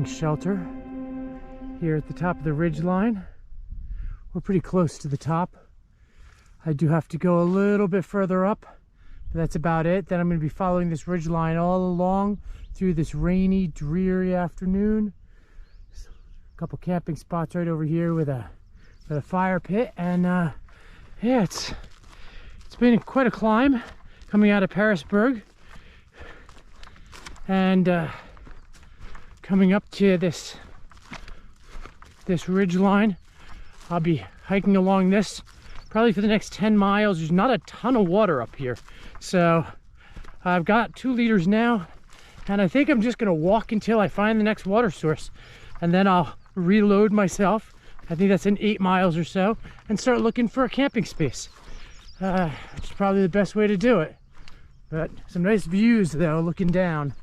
camping shelter here at the top of the ridge line. We're pretty close to the top. I do have to go a little bit further up, but that's about it. Then I'm going to be following this ridge line all along through this rainy, dreary afternoon. A couple camping spots right over here with a fire pit, and yeah, it's been quite a climb coming out of Parisburg and coming up to this ridge line. I'll be hiking along this probably for the next 10 miles. There's not a ton of water up here, so I've got 2 liters now, and I think I'm just gonna walk until I find the next water source, and then I'll reload myself. I think that's in 8 miles or so, and start looking for a camping space, which is probably the best way to do it. But some nice views though, looking down.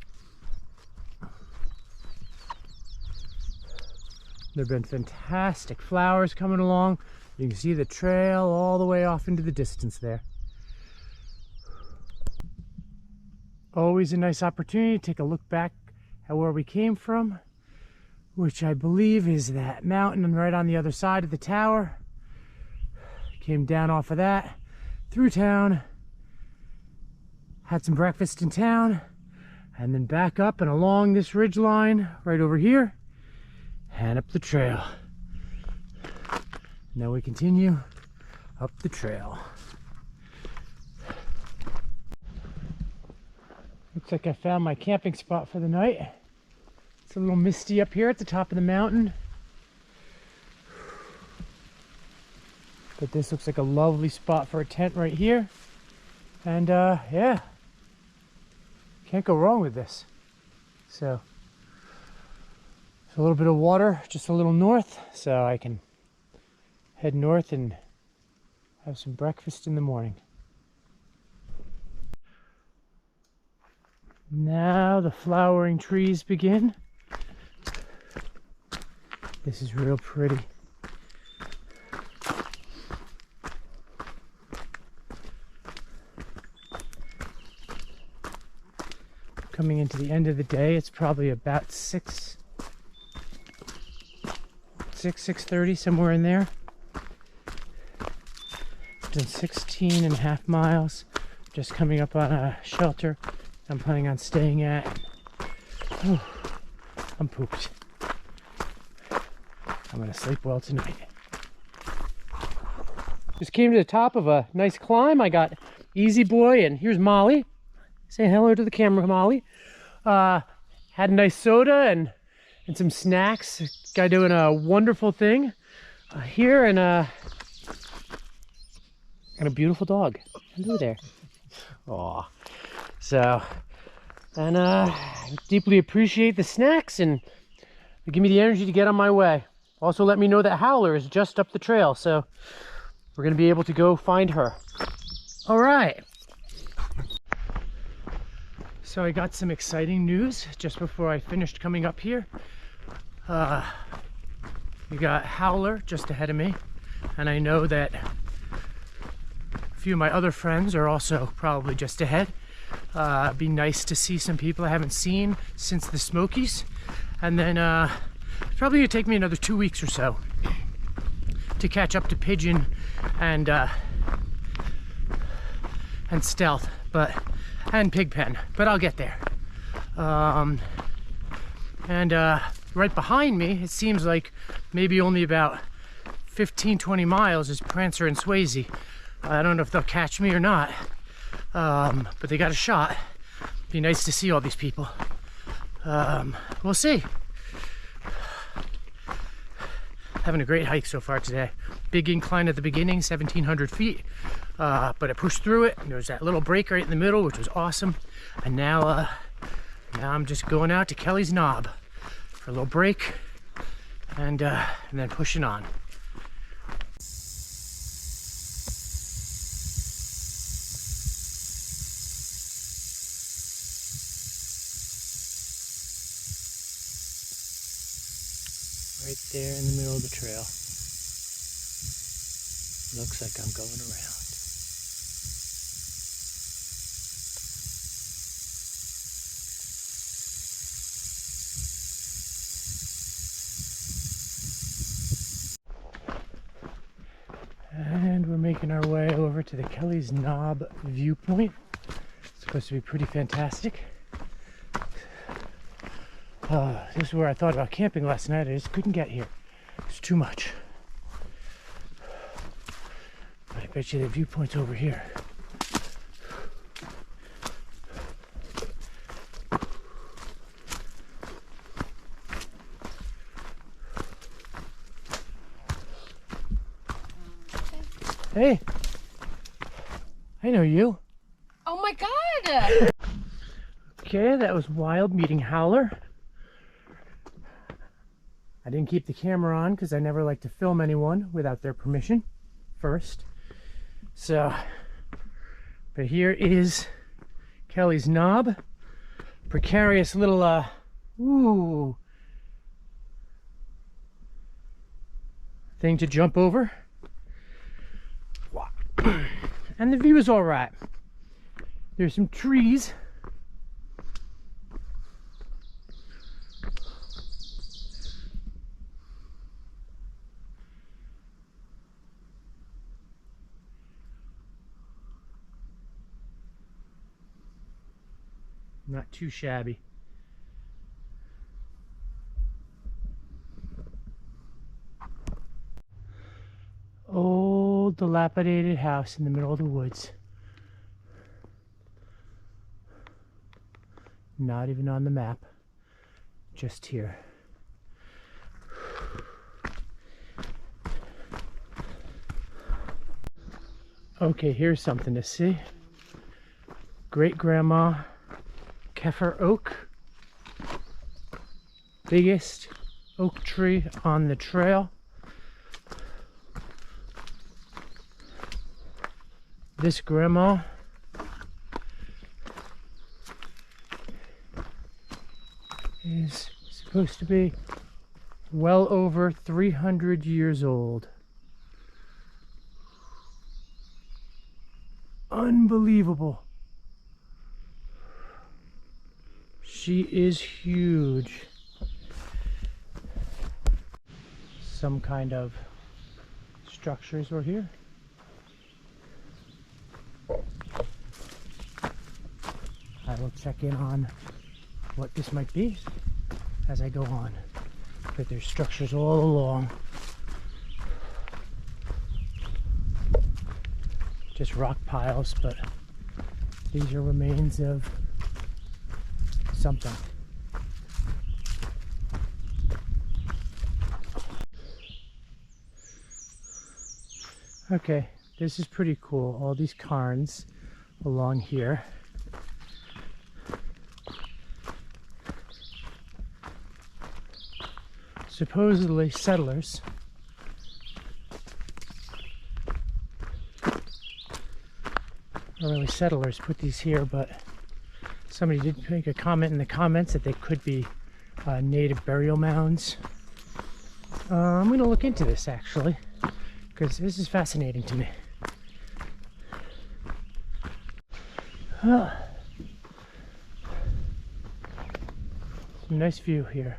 There have been fantastic flowers coming along. You can see the trail all the way off into the distance there. Always a nice opportunity to take a look back at where we came from, which I believe is that mountain right on the other side of the tower. Came down off of that, through town, had some breakfast in town, and then back up and along this ridge line right over here, and up the trail. Now we continue up the trail. Looks like I found my camping spot for the night. It's a little misty up here at the top of the mountain, but this looks like a lovely spot for a tent right here. And yeah, can't go wrong with this. So there's a little bit of water just a little north, so I can head north and have some breakfast in the morning. Now the flowering trees begin. This is real pretty. Coming into the end of the day, it's probably about 6:30, somewhere in there. Done 16 and a half miles, just coming up on a shelter I'm planning on staying at. Oh, I'm pooped. I'm gonna sleep well tonight. Just came to the top of a nice climb. I got Easy Boy, and here's Molly. Say hello to the camera, Molly. Had a nice soda and some snacks. Guy doing a wonderful thing here, and a beautiful dog. Hello there. Aw. So, and deeply appreciate the snacks, and they give me the energy to get on my way. Also let me know that Howler is just up the trail, so we're gonna be able to go find her. All right. So I got some exciting news just before I finished coming up here. We got Howler just ahead of me, and I know that a few of my other friends are also probably just ahead. It'd be nice to see some people I haven't seen since the Smokies, and then it's probably gonna take me another 2 weeks or so to catch up to Pigeon and Stealth, and Pigpen, but I'll get there. Right behind me, it seems like maybe only about 15-20 miles is Prancer and Swayze. I don't know if they'll catch me or not, but they got a shot. Be nice to see all these people. We'll see. Having a great hike so far today. Big incline at the beginning, 1,700 feet, but I pushed through it. There was that little break right in the middle, which was awesome. And now I'm just going out to Kelly's Knob for a little break, and then pushing on. Right there in the middle of the trail. Looks like I'm going around. making our way over to the Kelly's Knob viewpoint. It's supposed to be pretty fantastic. This is where I thought about camping last night. I just couldn't get here. It's too much. But I bet you the viewpoint's over here. Hey, I know you. Oh my God! Okay, that was Wild meeting Howler. I didn't keep the camera on because I never like to film anyone without their permission first. So, but here is Kelly's Knob. Precarious little, thing to jump over. And the view is all right. There's some trees. Not too shabby. Old dilapidated house in the middle of the woods. Not even on the map. Just here. Okay, here's something to see. Great Grandma Kaffir oak. Biggest oak tree on the trail. This grandma is supposed to be well over 300 years old. Unbelievable. She is huge. Some kind of structures were here. I will check in on what this might be as I go on. But there's structures all along. Just rock piles, but these are remains of something. Okay, this is pretty cool. All these cairns along here. Supposedly settlers. Not really settlers put these here, but somebody did make a comment in the comments that they could be native burial mounds. I'm going to look into this actually, because this is fascinating to me. Nice view here.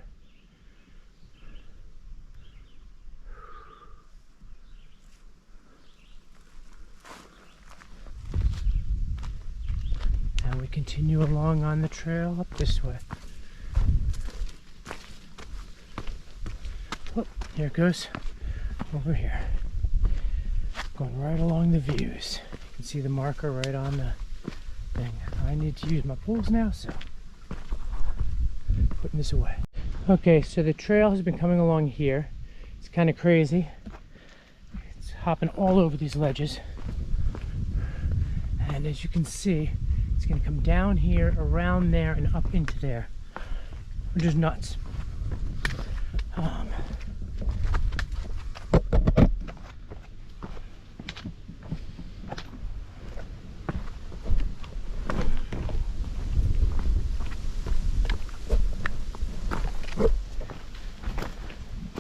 And we continue along on the trail up this way. Oh, here it goes over here. Going right along the views. You can see the marker right on the thing. I need to use my poles now, so putting this away. Okay, so the trail has been coming along here. It's kind of crazy. It's hopping all over these ledges. And as you can see, it's going to come down here, around there, and up into there. Which is nuts.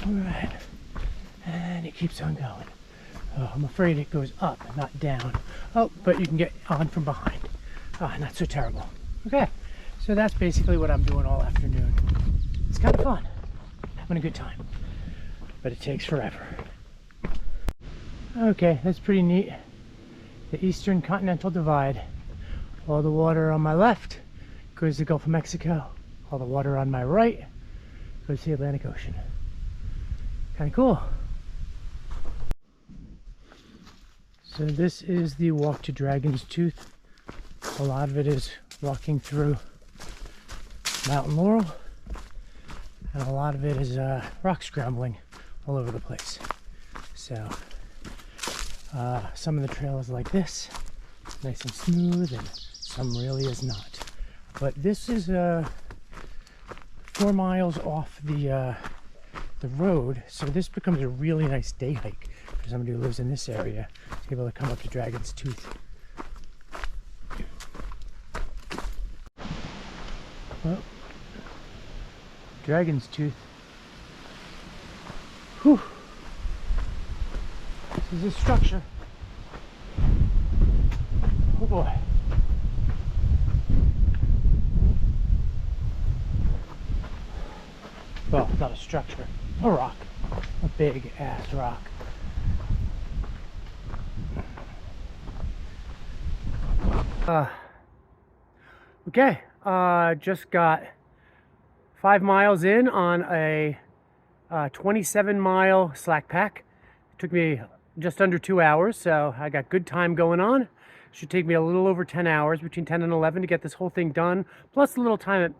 Alright, and it keeps on going. Oh, I'm afraid it goes up, not down. Oh, but you can get on from behind. Oh, not so terrible. Okay, so that's basically what I'm doing all afternoon. It's kind of fun, having a good time, but it takes forever. Okay, that's pretty neat. the Eastern Continental Divide. All the water on my left goes to the Gulf of Mexico. All the water on my right goes to the Atlantic Ocean. Kind of cool. So this is the walk to Dragon's Tooth. A lot of it is walking through Mountain Laurel, and a lot of it is rock scrambling all over the place. So some of the trail is like this, nice and smooth, and some really is not. But this is 4 miles off the road, so this becomes a really nice day hike for somebody who lives in this area to be able to come up to Dragon's Tooth. Well, Dragon's Tooth. Whew. This is a structure. Oh boy. Well, not a structure, a rock. A big ass rock. Okay, just got 5 miles in on a 27-mile slack pack. It took me just under 2 hours, so I got good time going on. Should take me a little over 10 hours, between 10 and 11, to get this whole thing done, plus a little time at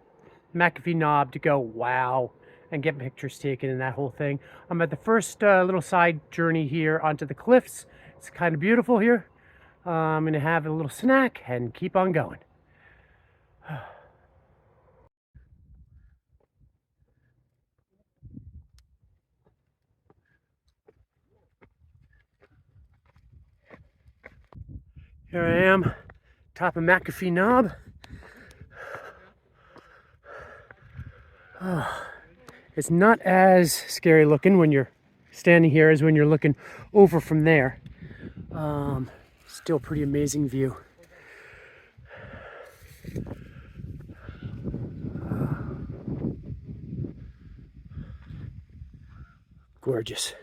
McAfee Knob to go wow and get pictures taken and that whole thing. I'm at the first little side journey here onto the cliffs. It's kind of beautiful here. I'm gonna have a little snack and keep on going. Here I am, top of McAfee Knob. Oh, it's not as scary looking when you're standing here as when you're looking over from there. Still pretty amazing view. Gorgeous.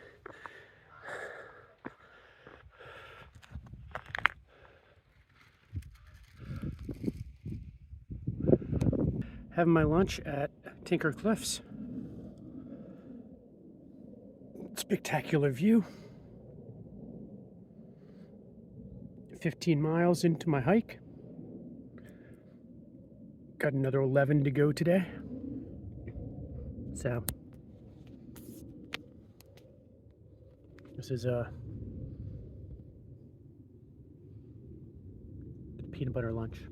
Having my lunch at Tinker Cliffs. Spectacular view. 15 miles into my hike. Got another 11 to go today. So this is a peanut butter lunch.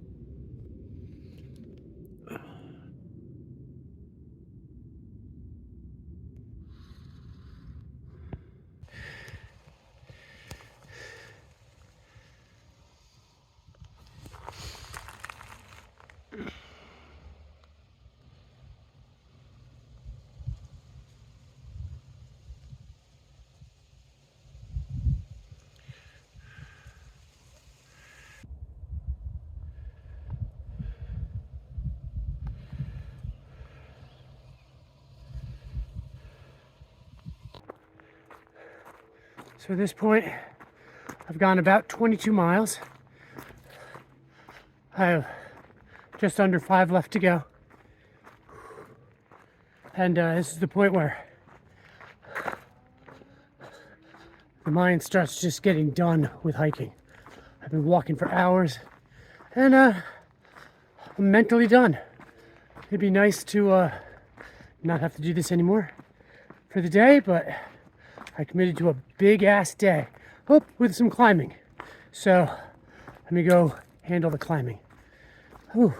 So at this point, I've gone about 22 miles. I have just under 5 left to go. And this is the point where the mind starts just getting done with hiking. I've been walking for hours, and I'm mentally done. It'd be nice to not have to do this anymore for the day, but I committed to a big ass day. Oh, with some climbing. So let me go handle the climbing. Whew.